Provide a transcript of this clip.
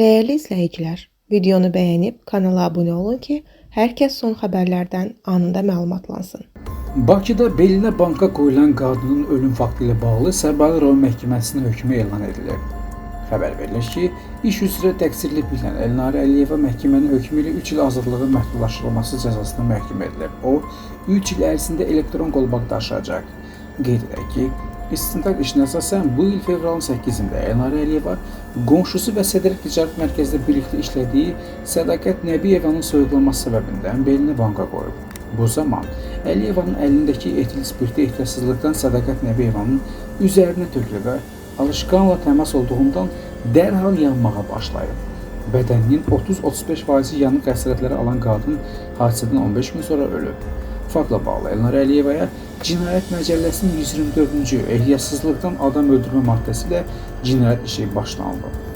Değerli izləyicilər, videonu bəyənib kanala abunə olun ki, hər kəs son xəbərlərdən anında məlumatlansın. Bakıda belinə banka qoyulan qadının ölüm faktı ilə bağlı Səbail rayon məhkəməsinin hökmü elan edilib. Xəbər verilir ki, iş üzrə təqsirli bilinən Elnarə Əliyeva məhkəmənin hökmü ilə 3 il azadlığın məhdudlaşdırılması cəzasına məhkum edilib. O, 3 il ərzində elektron qolbaqda aşacaq. Qeyd edək ki, İstintaq işinə əsasən bu il fevralın 8-də Elnarə Əliyeva qonşusu və Sədrək Ticarət Mərkəzində birlikdə işlədiyi Sədaqət Nəbiyevanın soyuqlanması səbəbindən belinə banka qoyub. Bu zaman Əliyevanın əlindəki etil spirti ehtiyatsızlıqdan Sədaqət Nəbiyevanın üzərinə tökülüb və alışqanla təmas olduğundan dərhal yanmağa başlayıb. Bədəninin 30-35% yanıq xəsarətləri alan qadın hadisədən 15 gün sonra ölüb. Faktla bağlı Elnarə Əliyevaya Cinayət Məcəlləsinin 124-cü ehtiyatsızlıqdan adam öldürmə maddəsi ilə cinayət işi başlanılıb.